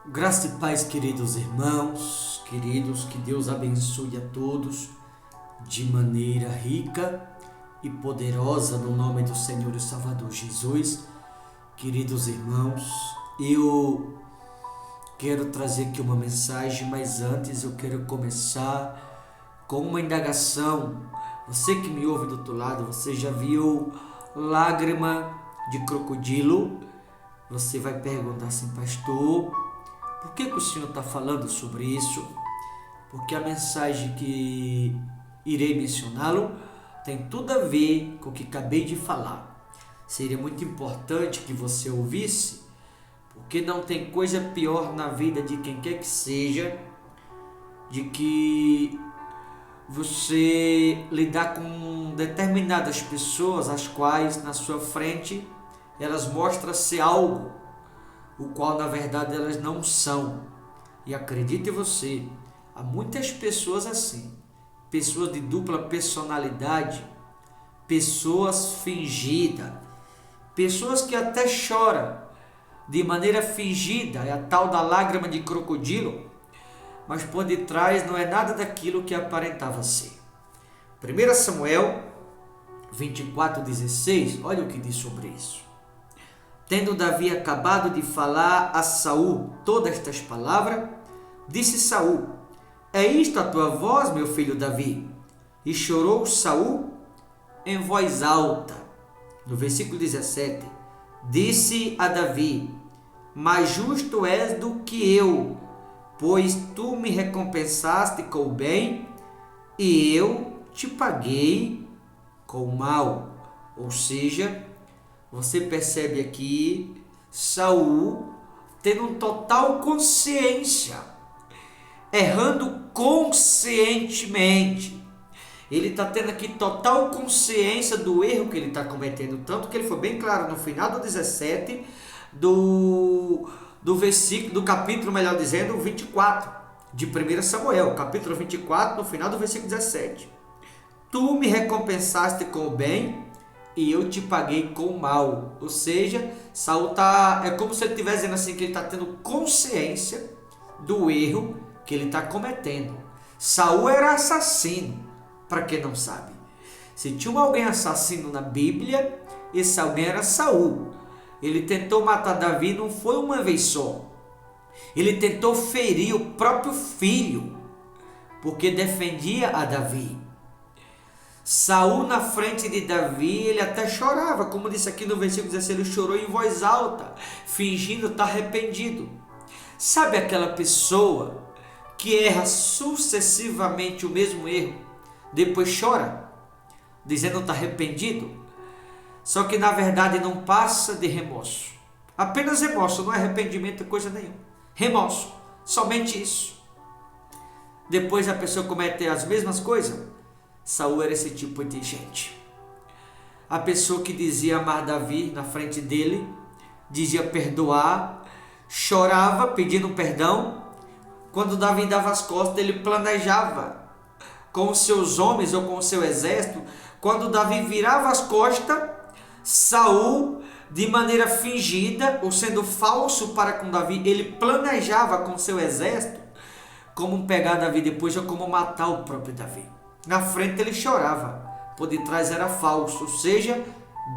Graça e paz, queridos irmãos, queridos, que Deus abençoe a todos de maneira rica e poderosa no nome do Senhor e Salvador Jesus. Queridos irmãos, eu quero trazer aqui uma mensagem, mas antes eu quero começar com uma indagação. Você que me ouve do outro lado, você já viu lágrima de crocodilo? Você vai perguntar assim, pastor, por que o Senhor está falando sobre isso? Porque a mensagem que irei mencioná-lo tem tudo a ver com o que acabei de falar. Seria muito importante que você ouvisse, porque não tem coisa pior na vida de quem quer que seja, de que você lidar com determinadas pessoas, as quais na sua frente elas mostram ser algo o qual na verdade elas não são. E acredite você, há muitas pessoas assim, pessoas de dupla personalidade, pessoas fingidas, pessoas que até choram de maneira fingida, é a tal da lágrima de crocodilo, mas por detrás não é nada daquilo que aparentava ser. 1 Samuel 24:16, olha o que diz sobre isso. Tendo Davi acabado de falar a Saul todas estas palavras, disse Saul: É isto a tua voz, meu filho Davi? E chorou Saul em voz alta. No versículo 17, disse a Davi: Mais justo és do que eu, pois tu me recompensaste com o bem e eu te paguei com o mal. Ou seja, você percebe aqui Saul tendo total consciência, errando conscientemente. Ele está tendo aqui total consciência do erro que ele está cometendo, tanto que ele foi bem claro no final do 17 do versículo, do capítulo, melhor dizendo, 24 de 1 Samuel, capítulo 24, no final do versículo 17. Tu me recompensaste com o bem e eu te paguei com o mal. Ou seja, Saul é como se ele estivesse dizendo assim, que ele está tendo consciência do erro que ele está cometendo. Saul era assassino, para quem não sabe. Se tinha alguém assassino na Bíblia, esse alguém era Saul. Ele tentou matar Davi, não foi uma vez só. Ele tentou ferir o próprio filho, porque defendia a Davi. Saul na frente de Davi, ele até chorava, como disse aqui no versículo 16, ele chorou em voz alta, fingindo estar arrependido. Sabe aquela pessoa que erra sucessivamente o mesmo erro, depois chora, dizendo estar arrependido, só que na verdade não passa de remorso, apenas remorso, não é arrependimento, coisa nenhuma, remorso, somente isso. Depois a pessoa comete as mesmas coisas. Saul era esse tipo de gente. A pessoa que dizia amar Davi na frente dele, dizia perdoar, chorava pedindo perdão. Quando Davi dava as costas, ele planejava com os seus homens ou com o seu exército. Quando Davi virava as costas, Saul, de maneira fingida ou sendo falso para com Davi, ele planejava com o seu exército como pegar Davi depois ou como matar o próprio Davi. Na frente ele chorava, por detrás era falso, ou seja,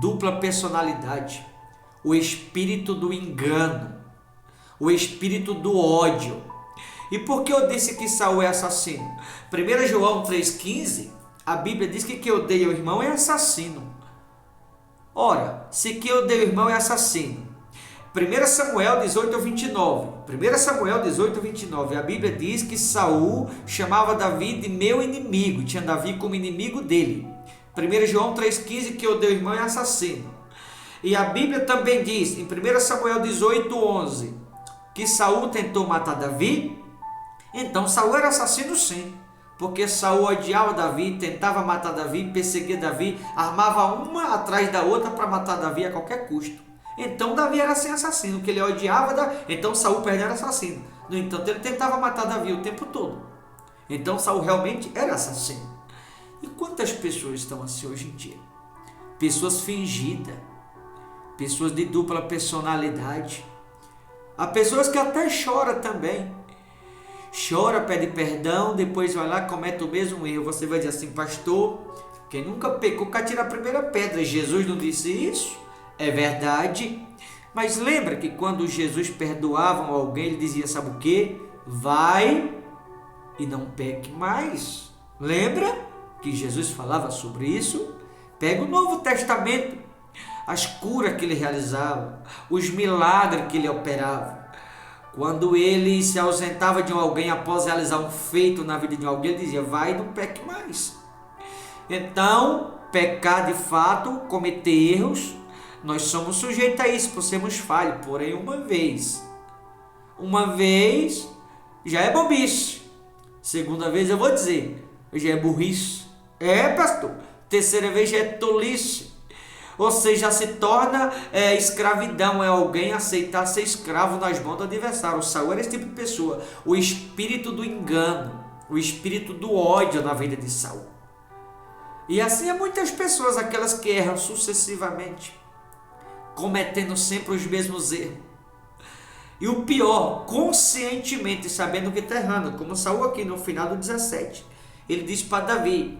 dupla personalidade, o espírito do engano, o espírito do ódio. E por que eu disse que Saul é assassino? 1 João 3,15, a Bíblia diz que quem odeia o irmão é assassino. Ora, se quem odeia o irmão é assassino, 1 Samuel 18:29. 1 Samuel 18:29. A Bíblia diz que Saul chamava Davi de meu inimigo, tinha Davi como inimigo dele. 1 João 3,15, que odeia o irmão é assassino. E a Bíblia também diz, em 1 Samuel 18:11, que Saul tentou matar Davi. Então Saul era assassino sim, porque Saul odiava Davi, tentava matar Davi, perseguia Davi, armava uma atrás da outra para matar Davi a qualquer custo. Então Davi era assim assassino, que ele odiava, então Saul era assassino. No entanto, ele tentava matar Davi o tempo todo. Então Saul realmente era assassino. E quantas pessoas estão assim hoje em dia? Pessoas fingidas, pessoas de dupla personalidade, Há pessoas que até choram também. Chora, pede perdão, depois vai lá e comete o mesmo erro. Você vai dizer assim, pastor, quem nunca pecou, que atira a primeira pedra. Jesus não disse isso? É verdade. Mas lembra que quando Jesus perdoava alguém, ele dizia, sabe o quê? Vai e não peque mais. Lembra que Jesus falava sobre isso? Pega o Novo Testamento, as curas que ele realizava, os milagres que ele operava. Quando ele se ausentava de alguém após realizar um feito na vida de alguém, ele dizia, vai e não peque mais. Então, pecar de fato, cometer erros, nós somos sujeitos a isso, por sermos falhos, porém uma vez já é bobice. Segunda vez eu vou dizer, já é burrice. É, pastor. Terceira vez já é tolice. Ou seja, já se torna escravidão, é alguém aceitar ser escravo nas mãos do adversário. O Saul era esse tipo de pessoa. O espírito do engano, o espírito do ódio na vida de Saul. E assim há muitas pessoas, aquelas que erram sucessivamente, cometendo sempre os mesmos erros. E o pior, conscientemente sabendo que está errando, como Saul aqui no final do 17. Ele diz para Davi,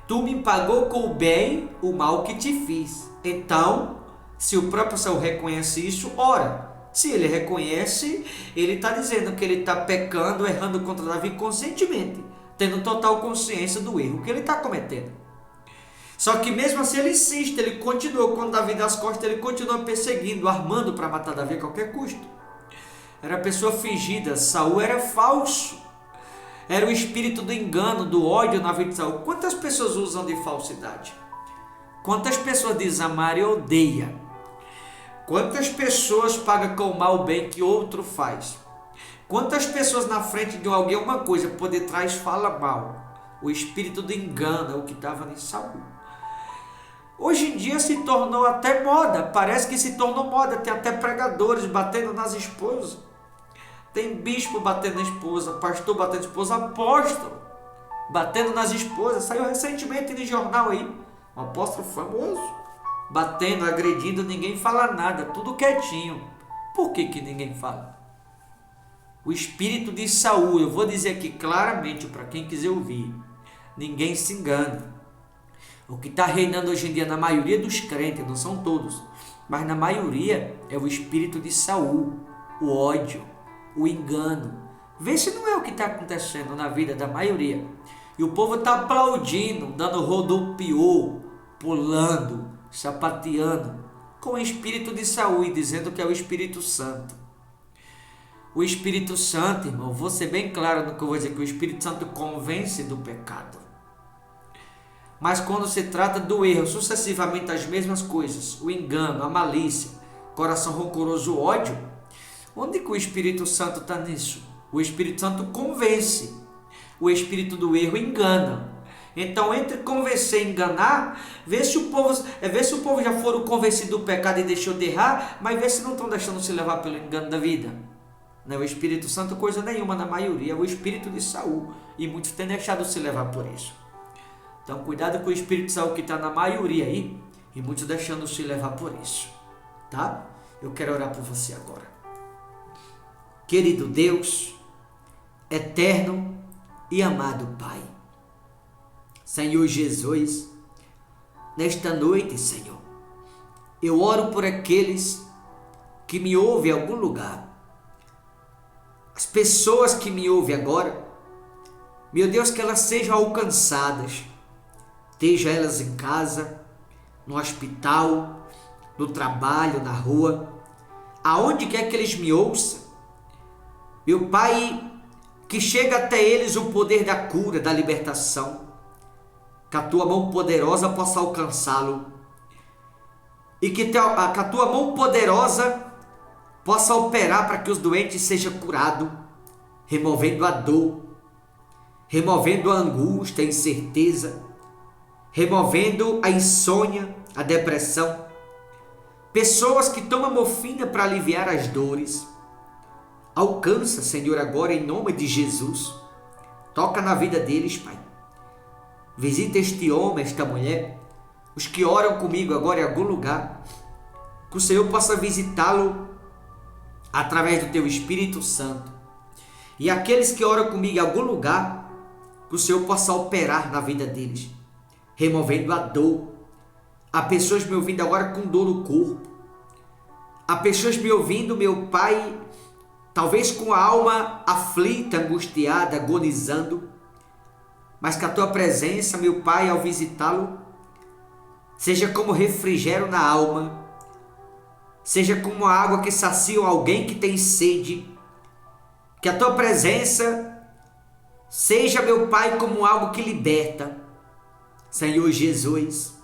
tu me pagou com o bem o mal que te fiz. Então, se o próprio Saul reconhece isso, ora. Se ele reconhece, ele está dizendo que ele está pecando, errando contra Davi conscientemente, tendo total consciência do erro que ele está cometendo. Só que mesmo assim ele insiste, ele continua, quando Davi dá as costas, ele continua perseguindo, armando para matar Davi a qualquer custo. Era pessoa fingida, Saul era falso. Era o espírito do engano, do ódio na vida de Saul. Quantas pessoas usam de falsidade? Quantas pessoas dizem amar e odeia? Quantas pessoas pagam com o mal o bem que outro faz? Quantas pessoas na frente de alguém uma coisa, por detrás fala mal? O espírito do engano é o que estava em Saul. Hoje em dia se tornou até moda, parece que se tornou moda, tem até pregadores batendo nas esposas. Tem bispo batendo na esposa, pastor batendo na esposa, apóstolo batendo nas esposas. Saiu recentemente no jornal aí, um apóstolo famoso, batendo, agredindo, ninguém fala nada, tudo quietinho. Por que ninguém fala? O espírito de Saul, eu vou dizer aqui claramente para quem quiser ouvir, ninguém se engana. O que está reinando hoje em dia na maioria dos crentes, não são todos, mas na maioria é o espírito de Saul, o ódio, o engano. Vê se não é o que está acontecendo na vida da maioria. E o povo está aplaudindo, dando rodopiô, pulando, sapateando, com o espírito de Saul e dizendo que é o Espírito Santo. O Espírito Santo, irmão, vou ser bem claro no que eu vou dizer, que o Espírito Santo convence do pecado. Mas quando se trata do erro, sucessivamente as mesmas coisas, o engano, a malícia, coração rancoroso, o ódio, onde que o Espírito Santo está nisso? O Espírito Santo convence, o espírito do erro engana. Então, entre convencer e enganar, vê se o povo já foram convencido do pecado e deixou de errar, mas vê se não estão deixando se levar pelo engano da vida. Não é o Espírito Santo coisa nenhuma, na maioria é o espírito de Saul, e muitos têm deixado se levar por isso. Então, cuidado com o espírito de Saul que está na maioria aí, e muitos deixando se levar por isso, tá? Eu quero orar por você agora. Querido Deus, eterno e amado Pai, Senhor Jesus, nesta noite, Senhor, eu oro por aqueles que me ouvem em algum lugar, as pessoas que me ouvem agora, meu Deus, que elas sejam alcançadas, esteja elas em casa, no hospital, no trabalho, na rua, aonde quer que eles me ouçam, meu Pai, que chega até eles o poder da cura, da libertação, que a Tua mão poderosa possa alcançá-lo, e que a Tua mão poderosa possa operar para que os doentes sejam curados, removendo a dor, removendo a angústia, a incerteza, removendo a insônia, a depressão. Pessoas que tomam morfina para aliviar as dores. Alcança, Senhor, agora em nome de Jesus. Toca na vida deles, Pai. Visita este homem, esta mulher, os que oram comigo agora em algum lugar. Que o Senhor possa visitá-lo através do teu Espírito Santo. E aqueles que oram comigo em algum lugar, que o Senhor possa operar na vida deles, removendo a dor. Há pessoas me ouvindo agora com dor no corpo. Há pessoas me ouvindo, meu Pai, talvez com a alma aflita, angustiada, agonizando, mas que a tua presença, meu Pai, ao visitá-lo, seja como refrigério na alma, seja como a água que sacia alguém que tem sede. Que a tua presença seja, meu Pai, como algo que liberta. Senhor Jesus,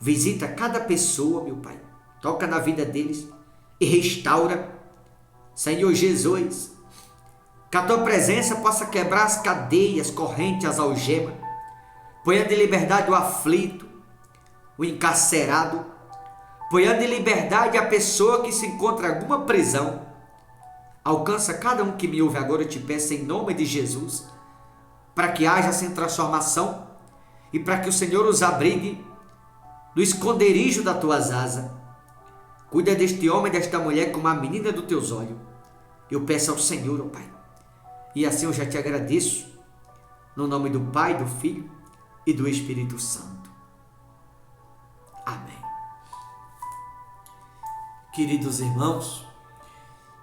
visita cada pessoa, meu Pai, toca na vida deles e restaura. Senhor Jesus, que a tua presença possa quebrar as cadeias, correntes, as algemas, ponhando em liberdade o aflito, o encarcerado, ponhando em liberdade a pessoa que se encontra em alguma prisão. Alcança cada um que me ouve agora, eu te peço em nome de Jesus, para que haja essa transformação e para que o Senhor os abrigue no esconderijo das tuas asas. Cuida deste homem e desta mulher como a menina dos teus olhos. Eu peço ao Senhor, ó Pai. E assim eu já te agradeço, no nome do Pai, do Filho e do Espírito Santo. Amém. Queridos irmãos,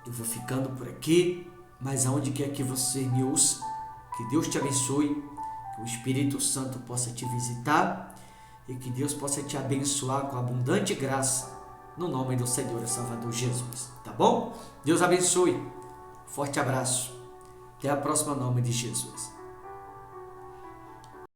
eu vou ficando por aqui, mas aonde quer que você me ouça, que Deus te abençoe, que o Espírito Santo possa te visitar e que Deus possa te abençoar com abundante graça, no nome do Senhor e Salvador Jesus, tá bom? Deus abençoe, forte abraço, até a próxima, em nome de Jesus.